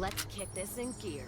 Let's kick this in gear.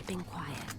keeping quiet.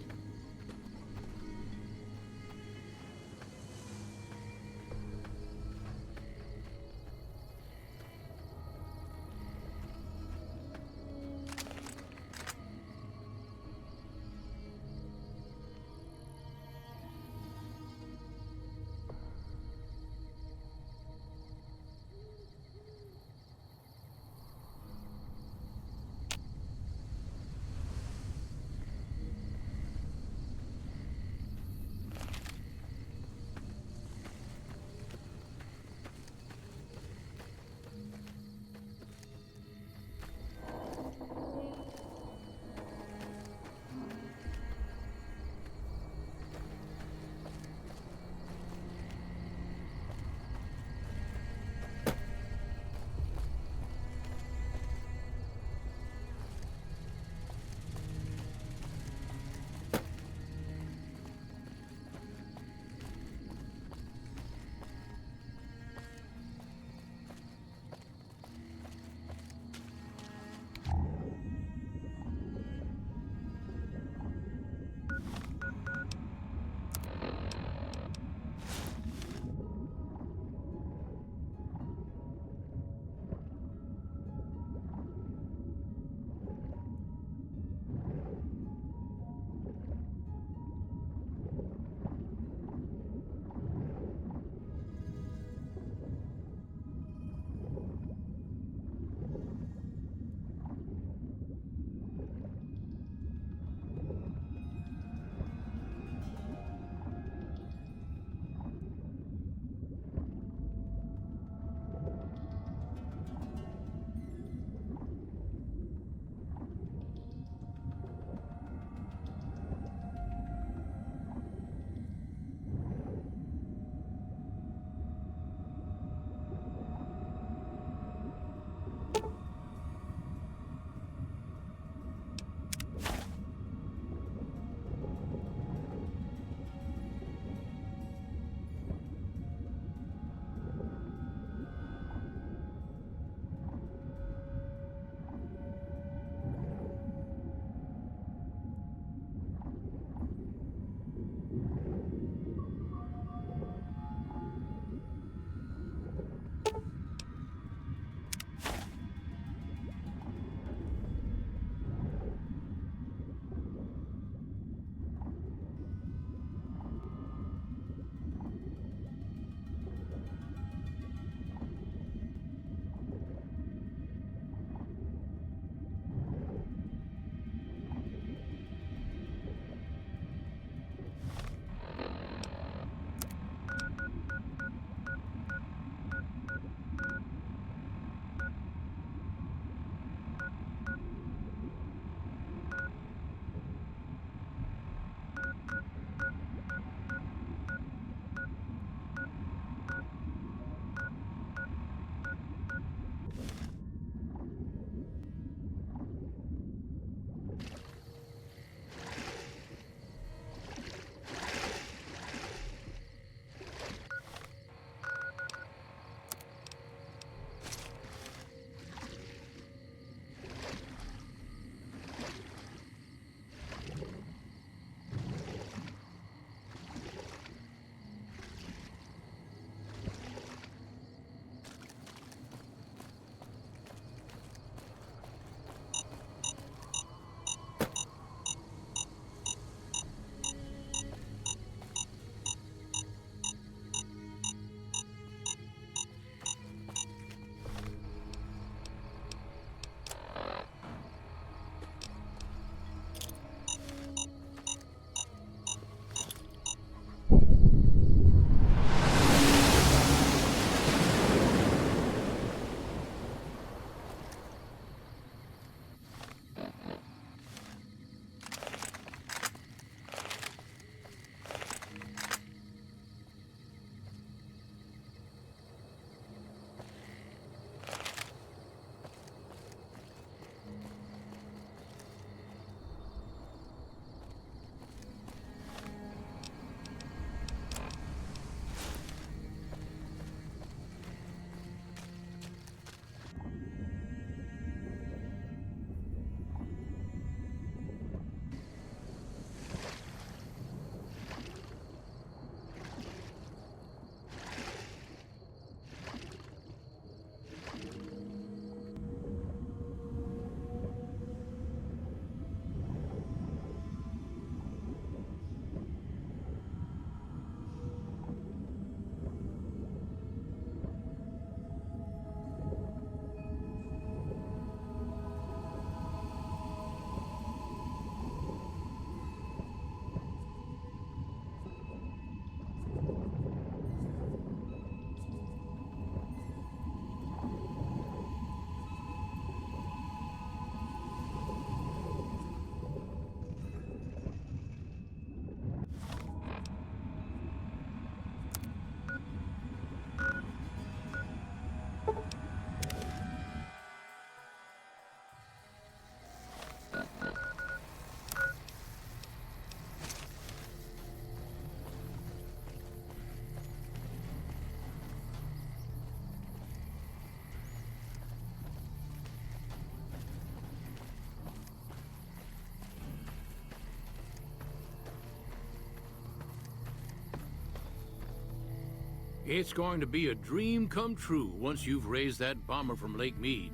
It's going to be a dream come true once you've raised that bomber from Lake Mead.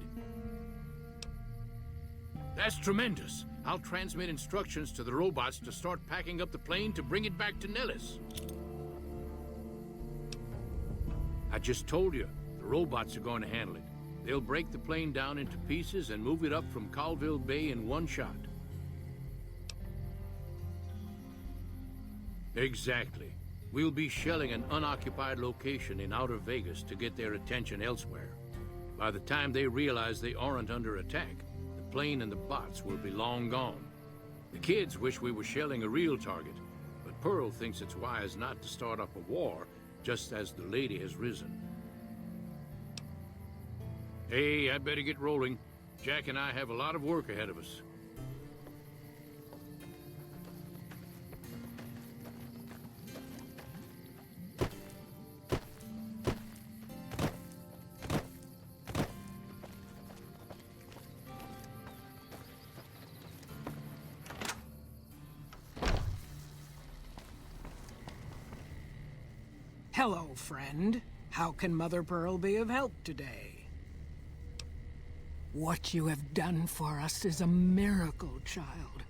That's tremendous. I'll transmit instructions to the robots to start packing up the plane to bring it back to Nellis. I just told you, the robots are going to handle it. They'll break the plane down into pieces and move it up from Colville Bay in one shot. Exactly. We'll be shelling an unoccupied location in outer Vegas to get their attention elsewhere. By the time they realize they aren't under attack, the plane and the bots will be long gone. The kids wish we were shelling a real target, but Pearl thinks it's wise not to start up a war just as the lady has risen. Hey, I'd better get rolling. Jack and I have a lot of work ahead of us. Hello, friend. How can Mother Pearl be of help today? What you have done for us is a miracle, child.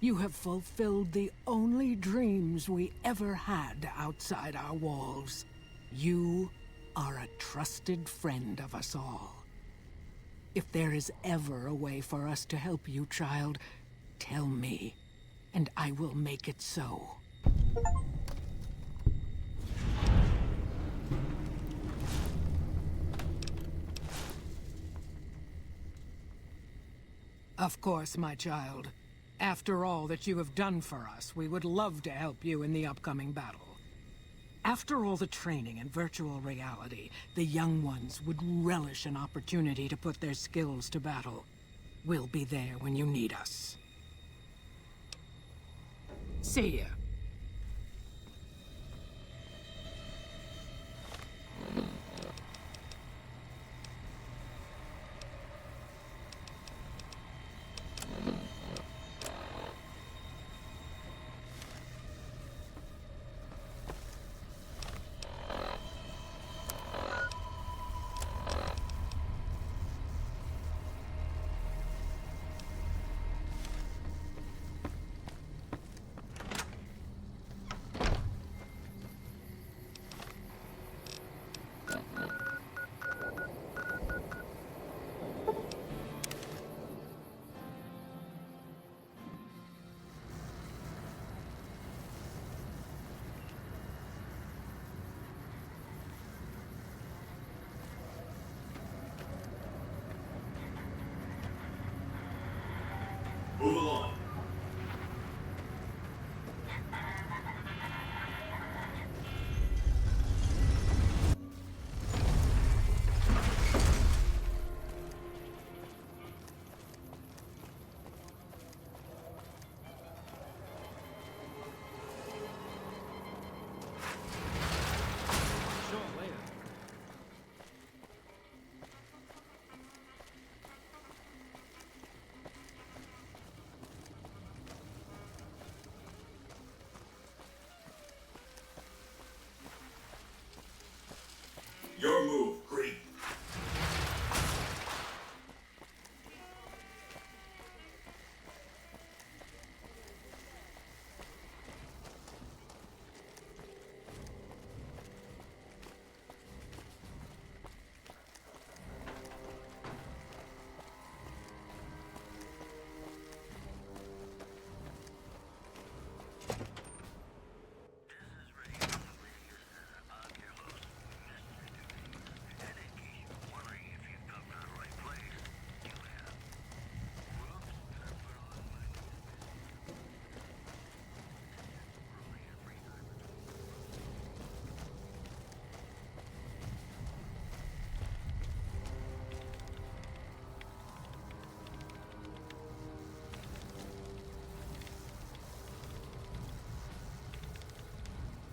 You have fulfilled the only dreams we ever had outside our walls. You are a trusted friend of us all. If there is ever a way for us to help you, child, tell me, and I will make it so. Of course, my child. After all that you have done for us, we would love to help you in the upcoming battle. After all the training in virtual reality, the young ones would relish an opportunity to put their skills to battle. We'll be there when you need us. See ya. Move along. Your move, creep.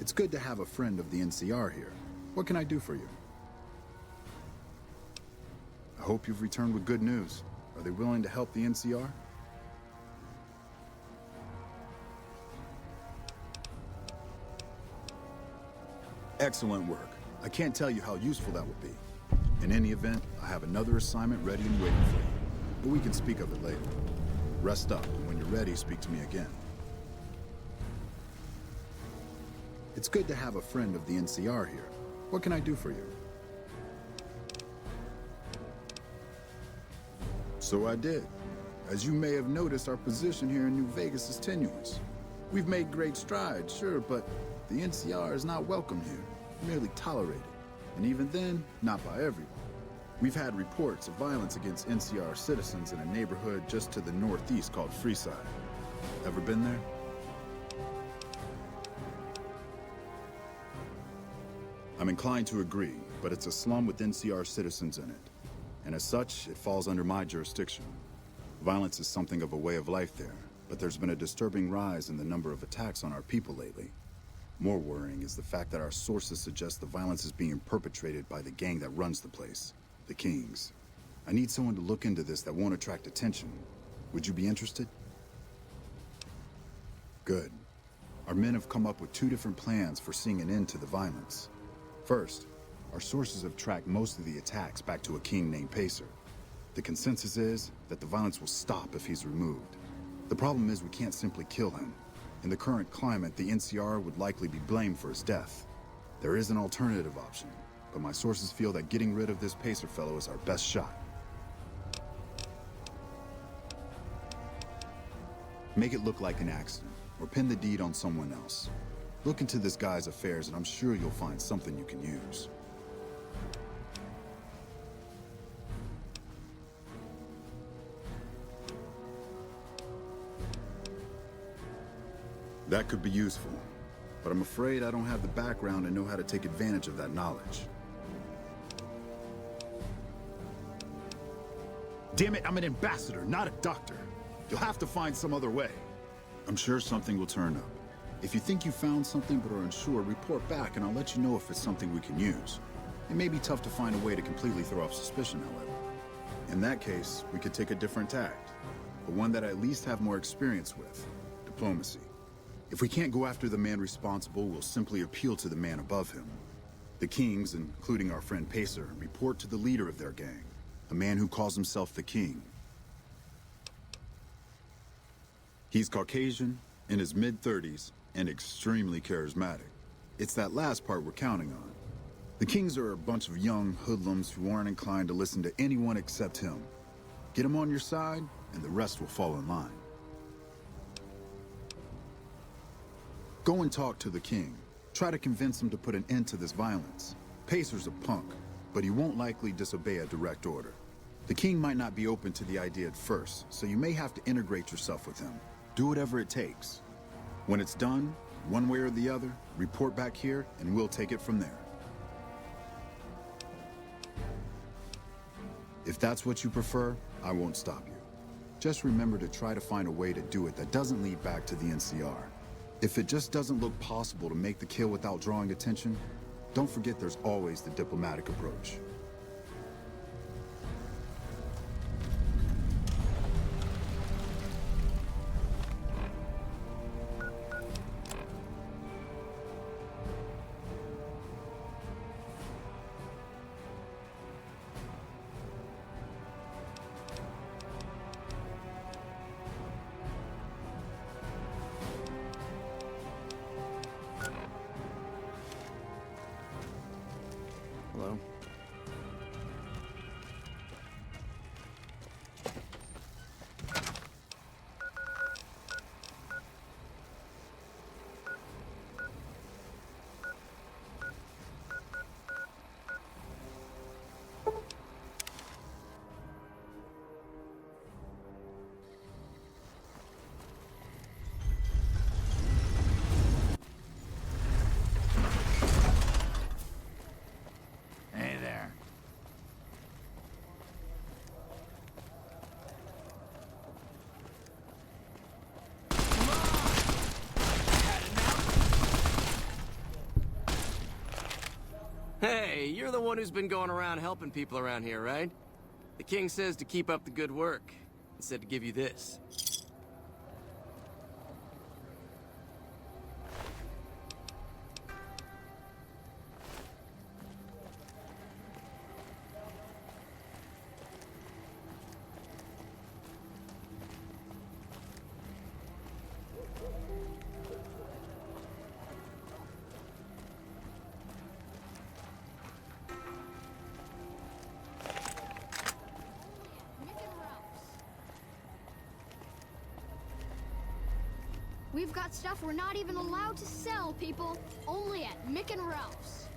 It's good to have a friend of the NCR here. What can I do for you? I hope you've returned with good news. Are they willing to help the NCR? Excellent work. I can't tell you how useful that would be. In any event, I have another assignment ready and waiting for you. But we can speak of it later. Rest up, and when you're ready, speak to me again. It's good to have a friend of the NCR here. What can I do for you? So I did. As you may have noticed, our position here in New Vegas is tenuous. We've made great strides, sure, but the NCR is not welcome here, merely tolerated. And even then, not by everyone. We've had reports of violence against NCR citizens in a neighborhood just to the northeast called Freeside. Ever been there? I'm inclined to agree, but it's a slum with NCR citizens in it. And as such, it falls under my jurisdiction. Violence is something of a way of life there, but there's been a disturbing rise in the number of attacks on our people lately. More worrying is the fact that our sources suggest the violence is being perpetrated by the gang that runs the place, the Kings. I need someone to look into this that won't attract attention. Would you be interested? Good. Our men have come up with 2 different plans for seeing an end to the violence. First, our sources have tracked most of the attacks back to a king named Pacer. The consensus is that the violence will stop if he's removed. The problem is we can't simply kill him. In the current climate, the NCR would likely be blamed for his death. There is an alternative option, but my sources feel that getting rid of this Pacer fellow is our best shot. Make it look like an accident, or pin the deed on someone else. Look into this guy's affairs and I'm sure you'll find something you can use. That could be useful, but I'm afraid I don't have the background and know how to take advantage of that knowledge. Damn it, I'm an ambassador, not a doctor. You'll have to find some other way. I'm sure something will turn up. If you think you found something but are unsure, report back and I'll let you know if it's something we can use. It may be tough to find a way to completely throw off suspicion, however. In that case, we could take a different tact, but one that I at least have more experience with: diplomacy. If we can't go after the man responsible, we'll simply appeal to the man above him. The Kings, including our friend Pacer, report to the leader of their gang, a man who calls himself the King. He's Caucasian, in his mid-30s, and extremely charismatic. It's that last part we're counting on. The Kings are a bunch of young hoodlums who aren't inclined to listen to anyone except him. Get him on your side, and the rest will fall in line. Go and talk to the King. Try to convince him to put an end to this violence. Pacer's a punk, but he won't likely disobey a direct order. The King might not be open to the idea at first, so you may have to integrate yourself with him. Do whatever it takes. When it's done, one way or the other, report back here and we'll take it from there. If that's what you prefer, I won't stop you. Just remember to try to find a way to do it that doesn't lead back to the NCR. If it just doesn't look possible to make the kill without drawing attention, don't forget there's always the diplomatic approach. Hello. Hey there. Hey, you're the one who's been going around helping people around here, right? The King says to keep up the good work. He said to give you this. We've got stuff we're not even allowed to sell, people. Only at Mick and Ralph's.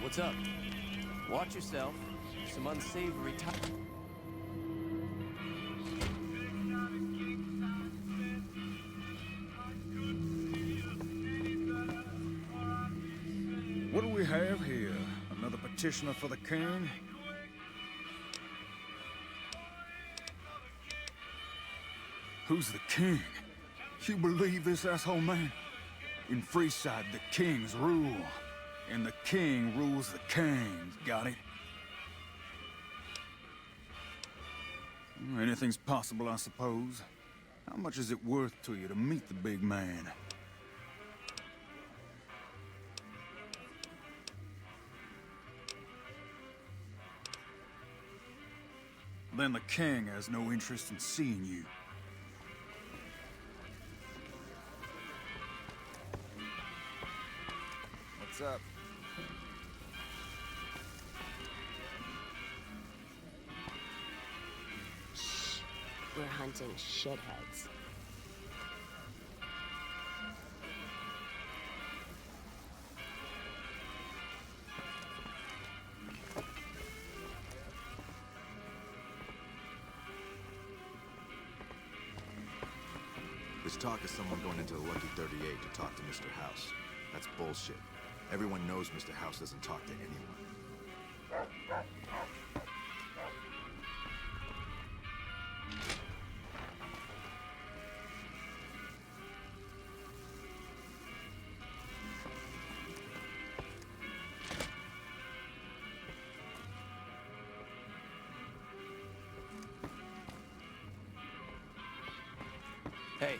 What's up? Watch yourself. Some unsavory time. What do we have here? Another petitioner for the king? Who's the king? You believe this asshole man? In Freeside, the kings rule. And the king rules the kings, got it? Anything's possible, I suppose. How much is it worth to you to meet the big man? Then the king has no interest in seeing you. What's up? We're hunting shitheads. There's talk of someone going into the Lucky 38 to talk to Mr. House. That's bullshit. Everyone knows Mr. House doesn't talk to anyone. Hey.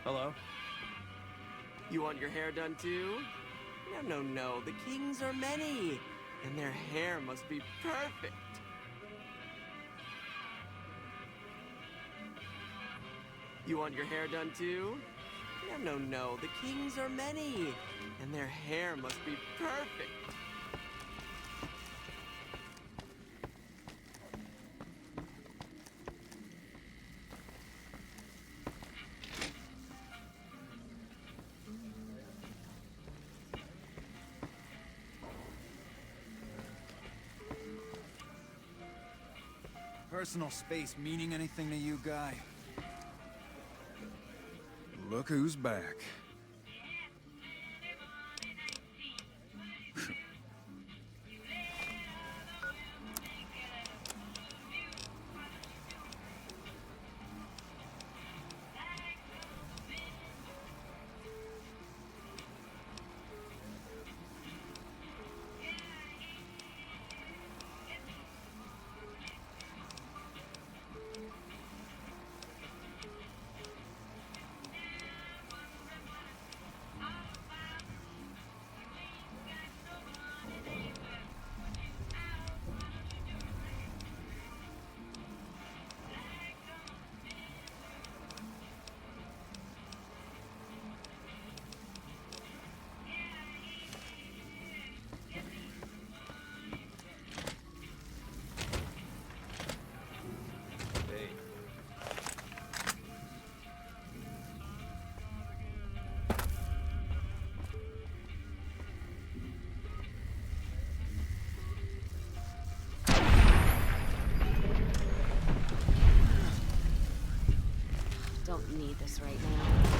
Hello? You want your hair done too? No. The kings are many, and their hair must be perfect. You want your hair done too? No. The kings are many, and their hair must be perfect. Personal space meaning anything to you, guy? Look who's back. Don't need this right now.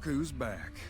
Look who's back.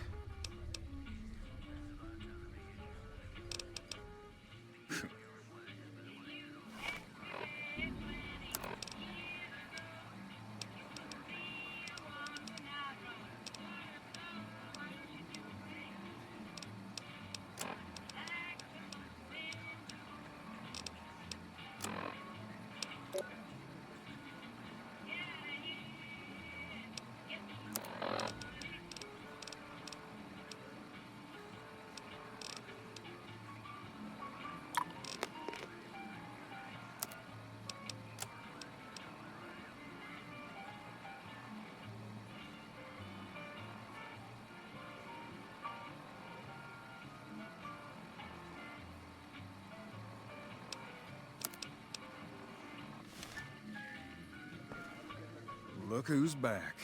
Look who's back.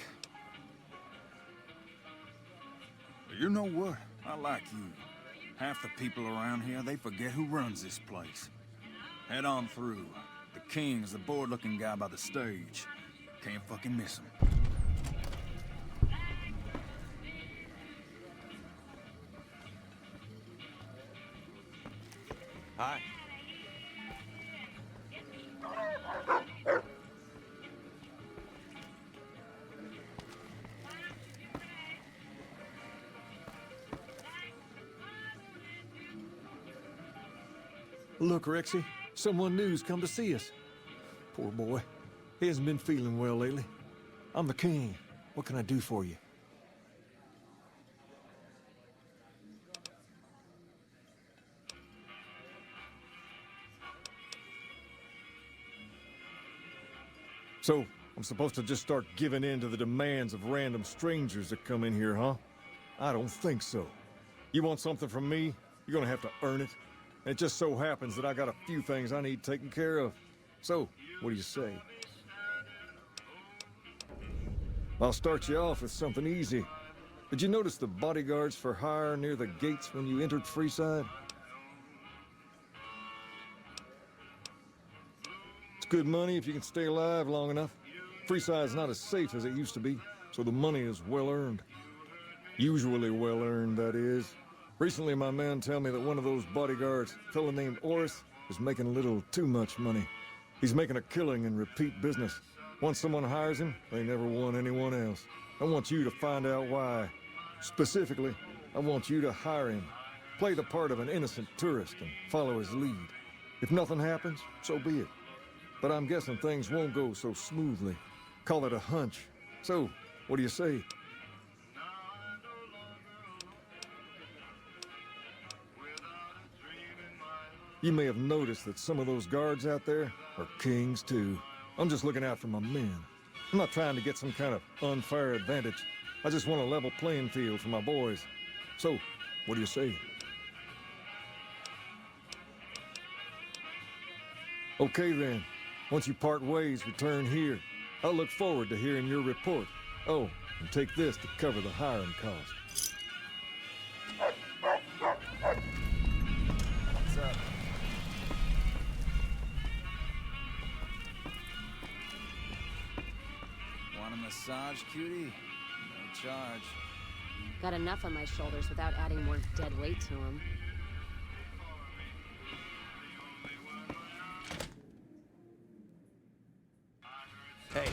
You know what? I like you. Half the people around here, they forget who runs this place. Head on through. The king's the bored-looking guy by the stage. Can't fucking miss him. Hi. Look, Rexy, someone new's come to see us. Poor boy. He hasn't been feeling well lately. I'm the king. What can I do for you? So, I'm supposed to just start giving in to the demands of random strangers that come in here, huh? I don't think so. You want something from me, you're gonna have to earn it. And it just so happens that I got a few things I need taken care of. So, what do you say? I'll start you off with something easy. Did you notice the bodyguards for hire near the gates when you entered Freeside? It's good money if you can stay alive long enough. Freeside's not as safe as it used to be, so the money is well earned. Usually well earned, that is. Recently, my men tell me that one of those bodyguards, a fellow named Oris, is making a little too much money. He's making a killing in repeat business. Once someone hires him, they never want anyone else. I want you to find out why. Specifically, I want you to hire him. Play the part of an innocent tourist and follow his lead. If nothing happens, so be it. But I'm guessing things won't go so smoothly. Call it a hunch. So, what do you say? You may have noticed that some of those guards out there are kings, too. I'm just looking out for my men. I'm not trying to get some kind of unfair advantage. I just want a level playing field for my boys. So, what do you say? Okay, then. Once you part ways, return here. I'll look forward to hearing your report. Oh, and take this to cover the hiring cost. What's up? Want a massage, cutie? No charge. Got enough on my shoulders without adding more dead weight to them. Hey.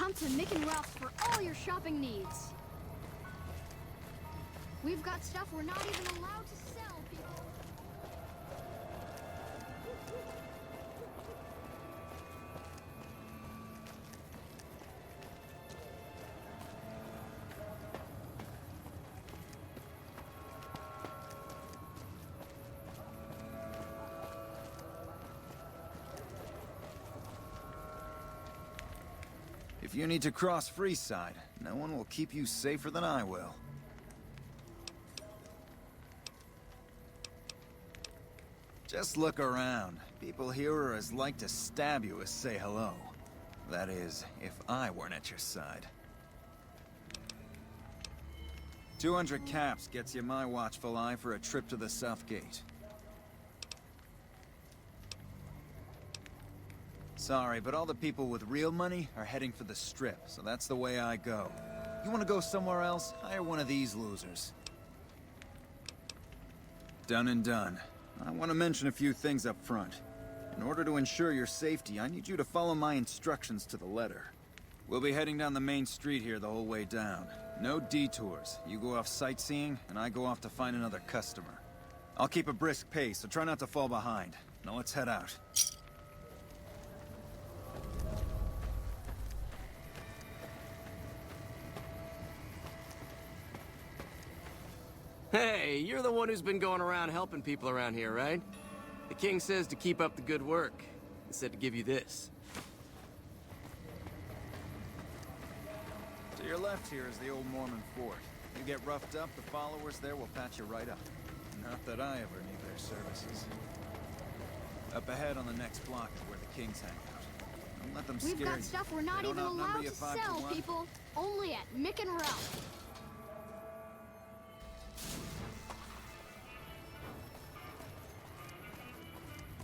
Come to Mick and Ralph's for all your shopping needs. We've got stuff we're not even allowed to sell, people. If you need to cross Freeside, no one will keep you safer than I will. Just look around. People here are as like to stab you as say hello. That is, if I weren't at your side. 200 caps gets you my watchful eye for a trip to the South Gate. Sorry, but all the people with real money are heading for the Strip, so that's the way I go. You want to go somewhere else? Hire one of these losers. Done and done. I want to mention a few things up front. In order to ensure your safety, I need you to follow my instructions to the letter. We'll be heading down the main street here the whole way down. No detours. You go off sightseeing, and I go off to find another customer. I'll keep a brisk pace, so try not to fall behind. Now let's head out. Hey, you're the one who's been going around helping people around here, right? The king says to keep up the good work. He said to give you this. To your left here is the old Mormon fort. You get roughed up, the followers there will patch you right up. Not that I ever need their services. Up ahead on the next block is where the kings hang out. Don't let them scare you. We've got stuff we're not even allowed to sell, people. Only at Mick and Ralph.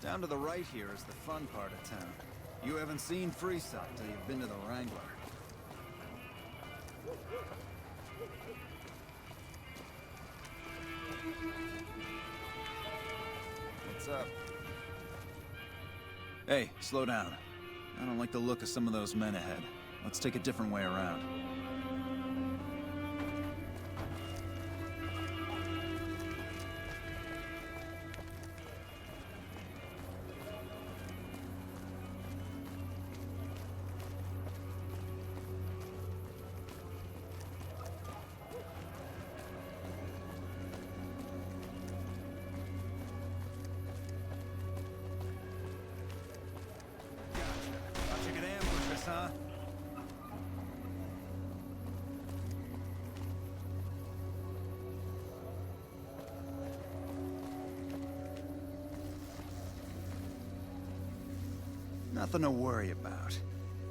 Down to the right here is the fun part of town. You haven't seen Freeside till you've been to the Wrangler. What's up? Hey, slow down. I don't like the look of some of those men ahead. Let's take a different way around. Huh? Nothing to worry about.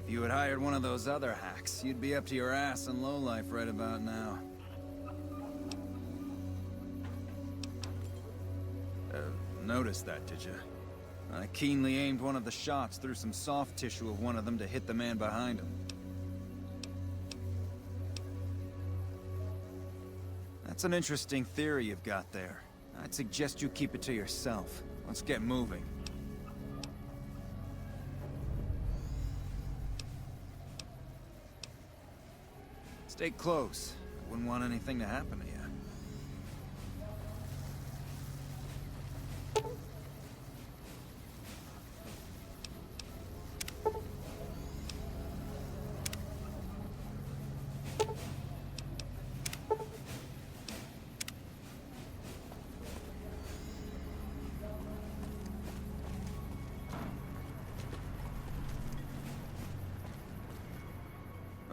If you had hired one of those other hacks, you'd be up to your ass in lowlife right about now. Noticed that, did you? I keenly aimed one of the shots through some soft tissue of one of them to hit the man behind him. That's an interesting theory you've got there. I'd suggest you keep it to yourself. Let's get moving. Stay close. I wouldn't want anything to happen to you.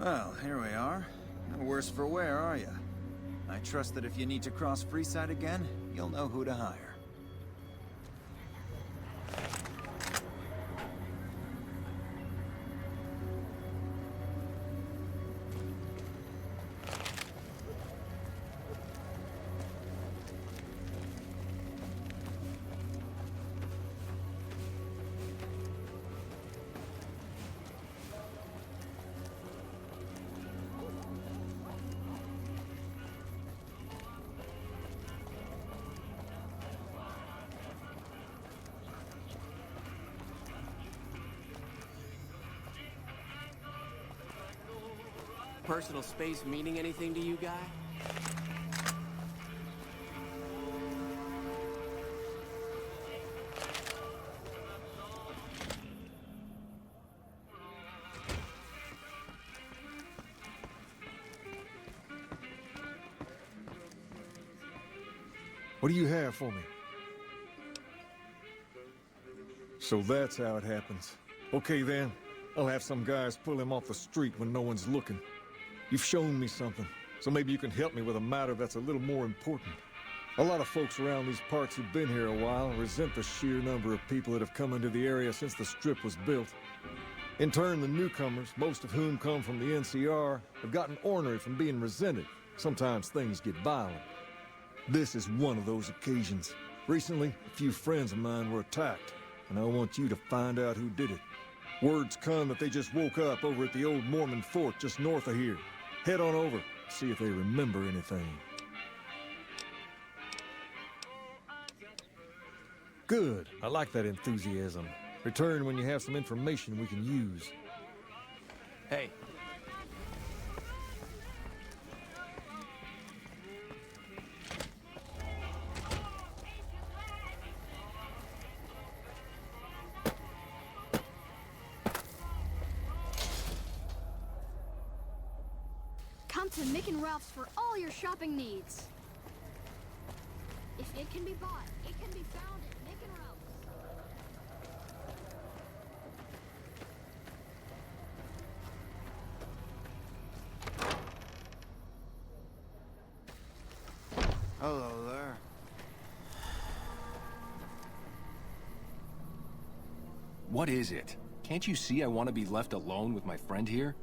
Well, here we are. No worse for wear, are you? I trust that if you need to cross Freeside again, you'll know who to hire. personal space meaning anything to you, guy? What do you have for me? So that's how it happens. Okay then, I'll have some guys pull him off the street when no one's looking. You've shown me something, so maybe you can help me with a matter that's a little more important. A lot of folks around these parts who've been here a while resent the sheer number of people that have come into the area since the Strip was built. In turn, the newcomers, most of whom come from the NCR, have gotten ornery from being resented. Sometimes things get violent. This is one of those occasions. Recently, a few friends of mine were attacked, and I want you to find out who did it. Word's come that they just woke up over at the old Mormon fort just north of here. Head on over, see if they remember anything. Good. I like that enthusiasm. Return when you have some information we can use. Hey. Come to Mick and Ralph's for all your shopping needs. If it can be bought, it can be found at Mick and Ralph's. Hello there. What is it? Can't you see I want to be left alone with my friend here?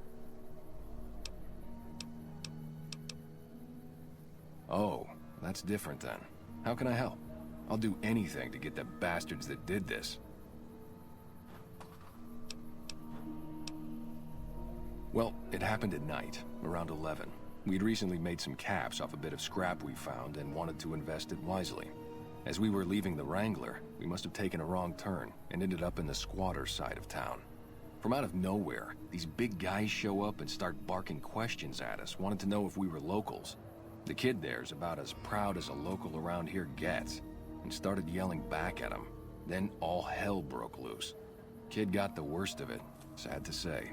Oh, that's different then. How can I help? I'll do anything to get the bastards that did this. Well, it happened at night, around 11. We'd recently made some caps off a bit of scrap we found and wanted to invest it wisely. As we were leaving the Wrangler, we must have taken a wrong turn and ended up in the squatter side of town. From out of nowhere, these big guys show up and start barking questions at us, wanted to know if we were locals. The kid there's about as proud as a local around here gets, and started yelling back at him. Then all hell broke loose. Kid got the worst of it, sad to say.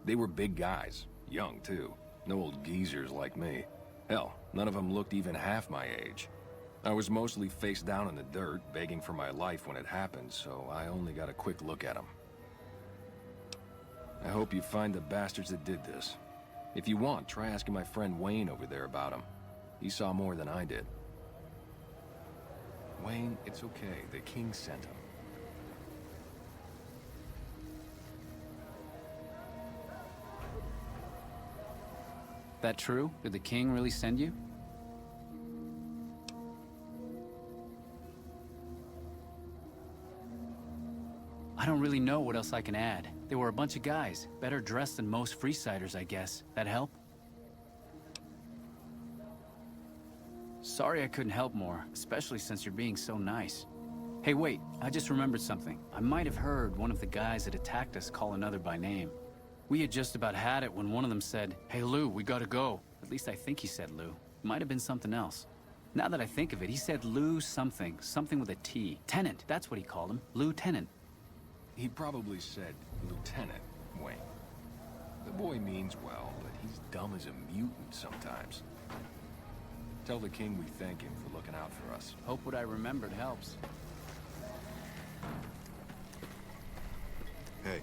They were big guys, young too, no old geezers like me. Hell, none of them looked even half my age. I was mostly face down in the dirt, begging for my life when it happened, so I only got a quick look at them. I hope you find the bastards that did this. If you want, try asking my friend Wayne over there about him. He saw more than I did. Wayne, it's okay. The king sent him. That true? Did the king really send you? I don't really know what else I can add. They were a bunch of guys, better dressed than most Freesiders, I guess. That help? Sorry I couldn't help more, especially since you're being so nice. Hey, wait, I just remembered something. I might have heard one of the guys that attacked us call another by name. We had just about had it when one of them said, "Hey Lou, we gotta go." At least I think he said Lou. Might have been something else. Now that I think of it, he said Lou something with a T. Tenant, that's what he called him. Lieutenant. He probably said Lieutenant Wayne. The boy means well, but he's dumb as a mutant sometimes. Tell the king we thank him for looking out for us. Hope what I remembered helps. Hey.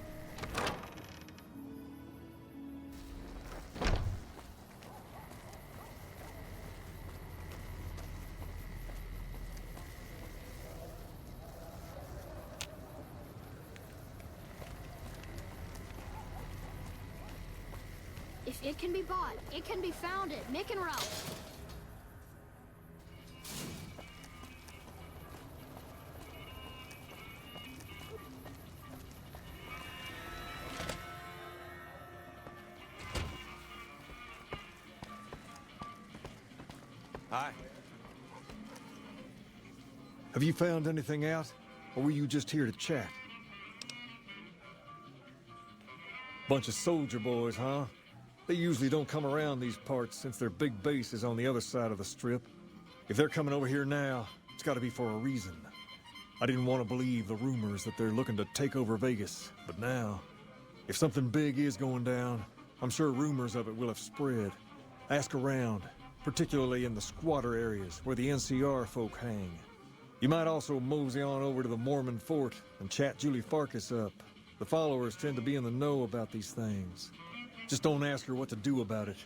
If it can be bought, it can be found at Mick and Ralph's. Hi. Have you found anything out? Or were you just here to chat? Bunch of soldier boys, huh? They usually don't come around these parts since their big base is on the other side of the strip. If they're coming over here now, it's gotta be for a reason. I didn't want to believe the rumors that they're looking to take over Vegas, but now, if something big is going down, I'm sure rumors of it will have spread. Ask around, particularly in the squatter areas where the NCR folk hang. You might also mosey on over to the Mormon fort and chat Julie Farkas up. The followers tend to be in the know about these things. Just don't ask her what to do about it.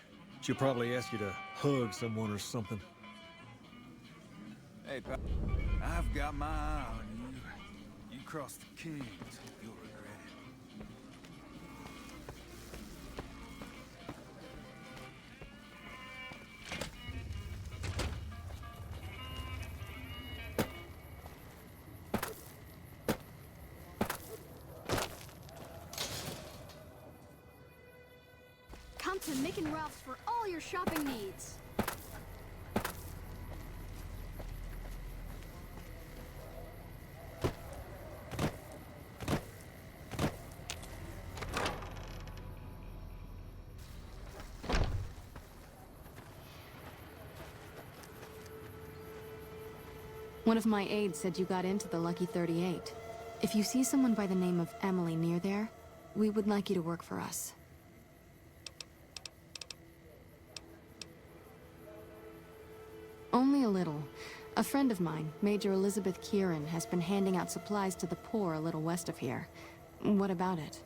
She'll probably ask you to hug someone or something. Hey, pal. I've got my eye on you. You cross the Kings, you'll regret it. Come to Mick and Ralph's for all your shopping needs. One of my aides said you got into the Lucky 38. If you see someone by the name of Emily near there, we would like you to work for us. Only a little. A friend of mine, Major Elizabeth Kieran, has been handing out supplies to the poor a little west of here. What about it?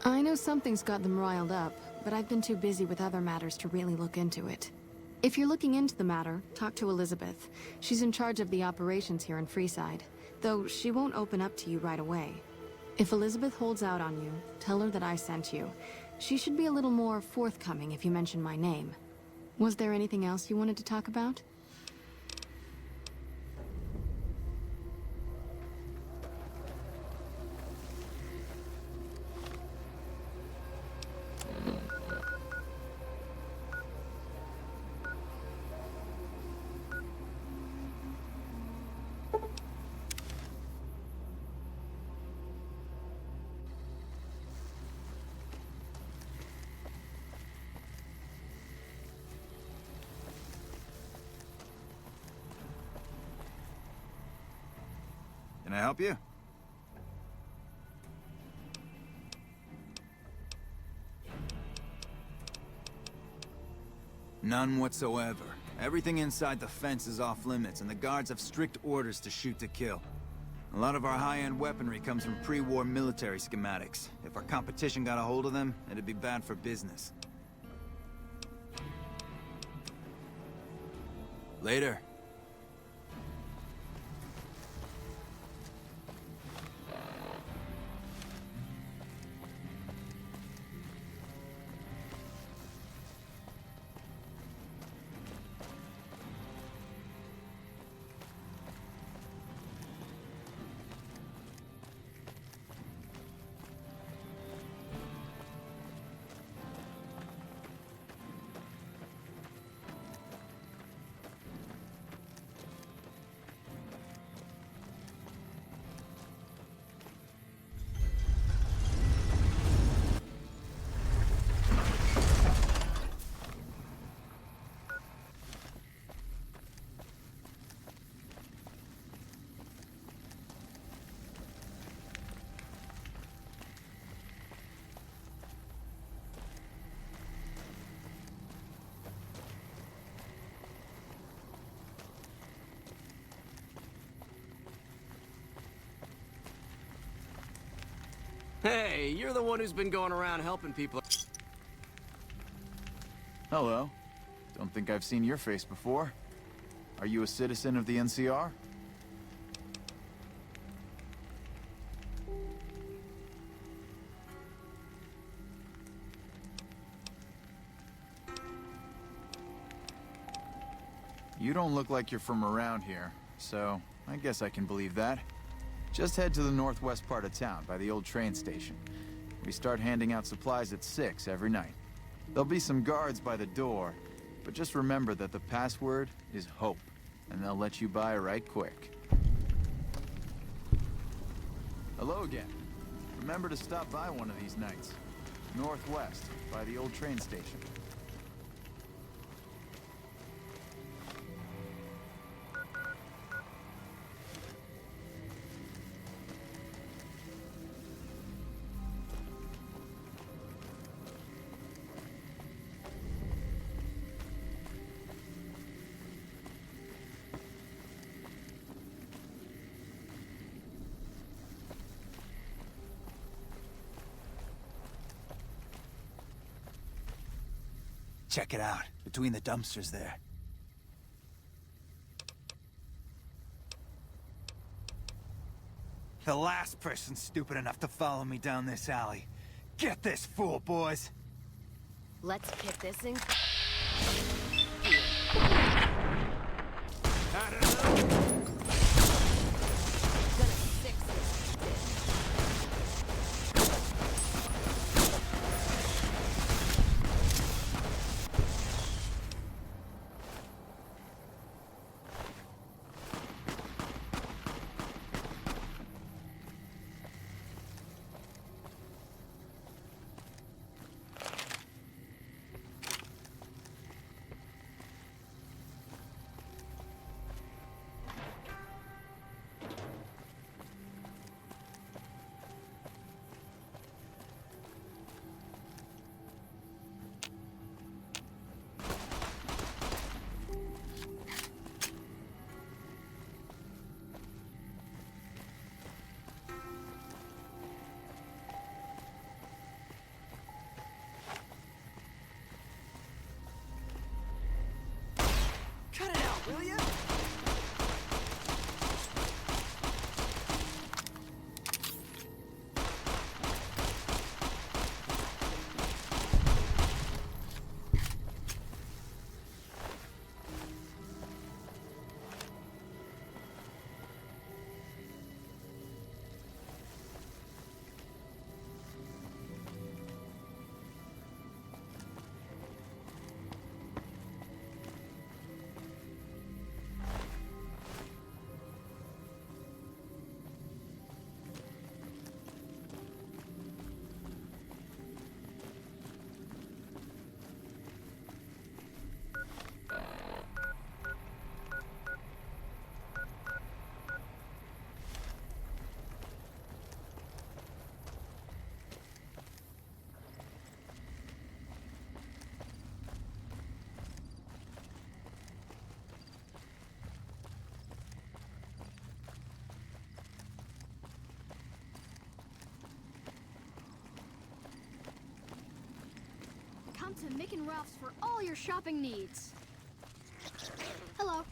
I know something's got them riled up, but I've been too busy with other matters to really look into it. If you're looking into the matter, talk to Elizabeth. She's in charge of the operations here in Freeside, though she won't open up to you right away. If Elizabeth holds out on you, tell her that I sent you. She should be a little more forthcoming if you mention my name. Was there anything else you wanted to talk about? Can I help you? None whatsoever. Everything inside the fence is off limits, and the guards have strict orders to shoot to kill. A lot of our high-end weaponry comes from pre-war military schematics. If our competition got a hold of them, it'd be bad for business. Later. Hey, you're the one who's been going around helping people. Hello. Don't think I've seen your face before. Are you a citizen of the NCR? You don't look like you're from around here, so I guess I can believe that. Just head to the northwest part of town, by the old train station. We start handing out supplies at 6 every night. There'll be some guards by the door, but just remember that the password is HOPE. and they'll let you by right quick. Hello again. Remember to stop by one of these nights. Northwest, by the old train station. Check it out, between the dumpsters there. The last person stupid enough to follow me down this alley. Get this fool, boys! Let's pick this in. Cut it out, will ya? Come to Mick and Ralph's for all your shopping needs. Hello.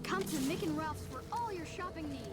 Come to Mick and Ralph's for all your shopping needs.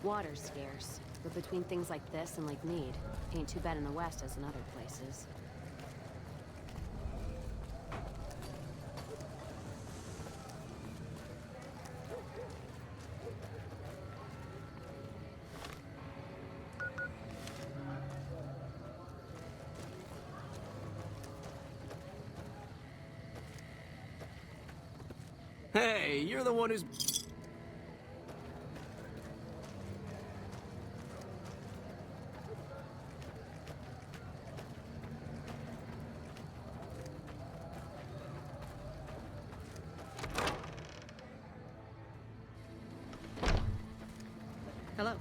Water's scarce, but between things like this and Lake Mead, ain't too bad in the west as in other places. Hey, you're the one who's... Hello.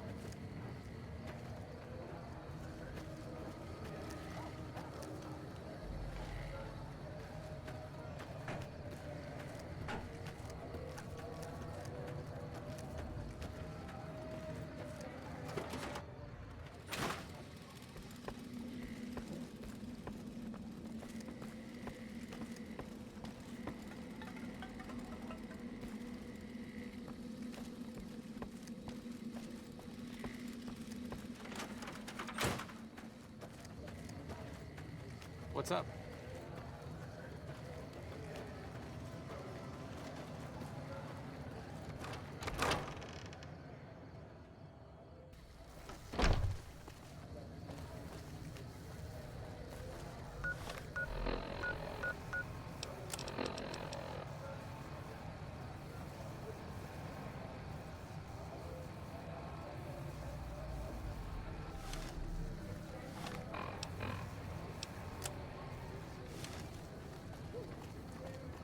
What's up?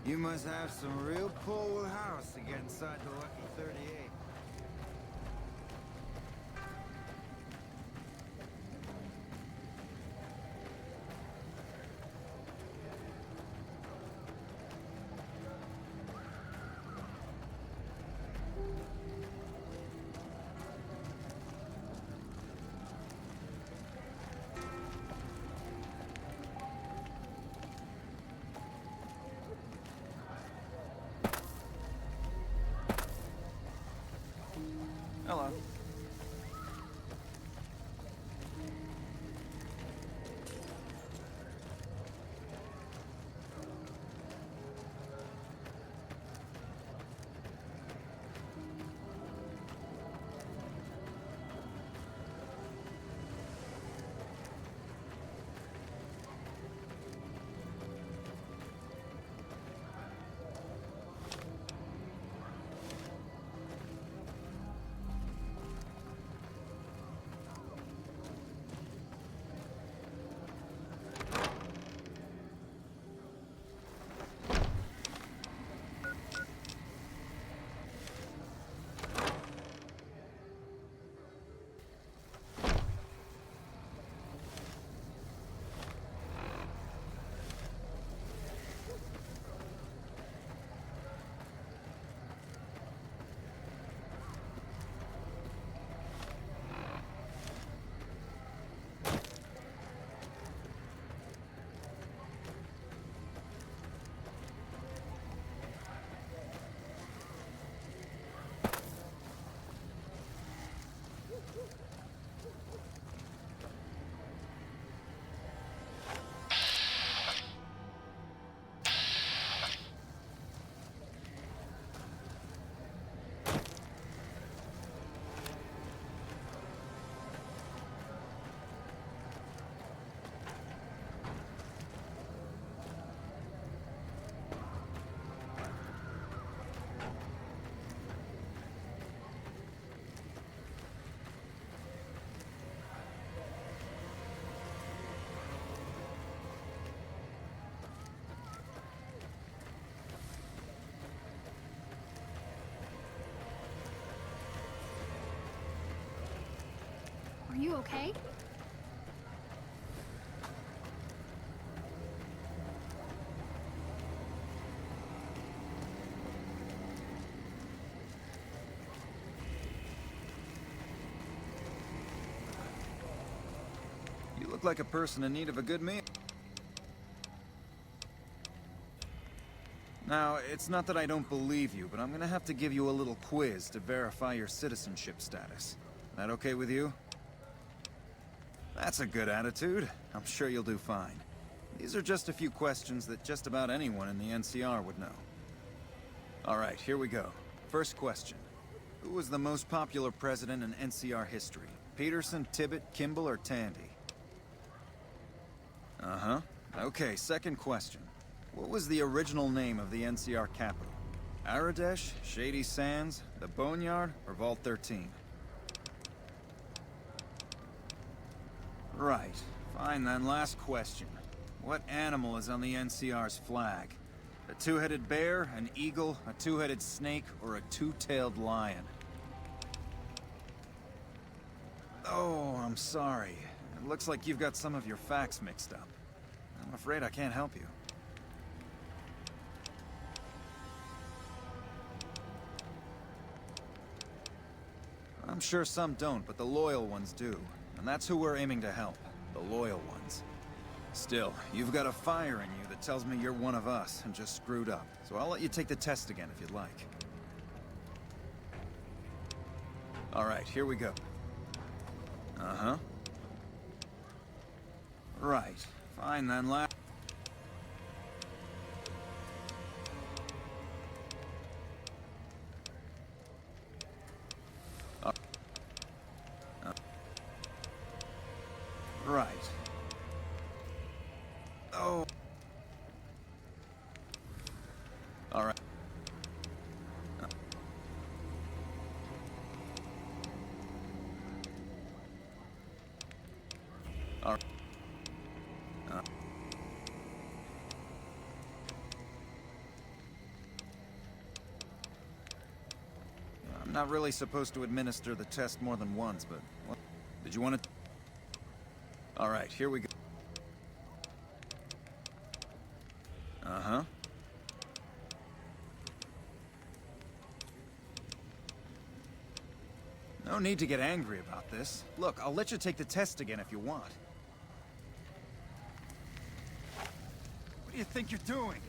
You must have some real pull with house to get inside the Lucky 38. Hello. Are you okay? You look like a person in need of a good meal. Now, it's not that I don't believe you, but I'm gonna have to give you a little quiz to verify your citizenship status. That okay with you? That's a good attitude. I'm sure you'll do fine. These are just a few questions that just about anyone in the NCR would know. All right, here we go. First question. Who was the most popular president in NCR history? Peterson, Tibbet, Kimball, or Tandy? Uh-huh. Okay, second question. What was the original name of the NCR capital? Aradesh, Shady Sands, the Boneyard, or Vault 13? Right. Fine then, last question. What animal is on the NCR's flag? A two-headed bear, an eagle, a two-headed snake, or a two-tailed lion? Oh, I'm sorry. It looks like you've got some of your facts mixed up. I'm afraid I can't help you. I'm sure some don't, but the loyal ones do. And that's who we're aiming to help. The loyal ones. Still, you've got a fire in you that tells me you're one of us and just screwed up. So I'll let you take the test again if you'd like. All right, here we go. Uh-huh. Right. Fine then, lad. Right. Oh. All right. All right. I'm not really supposed to administer the test more than once, but... Did you want to... All right, here we go. Uh-huh. No need to get angry about this. Look, I'll let you take the test again if you want. What do you think you're doing?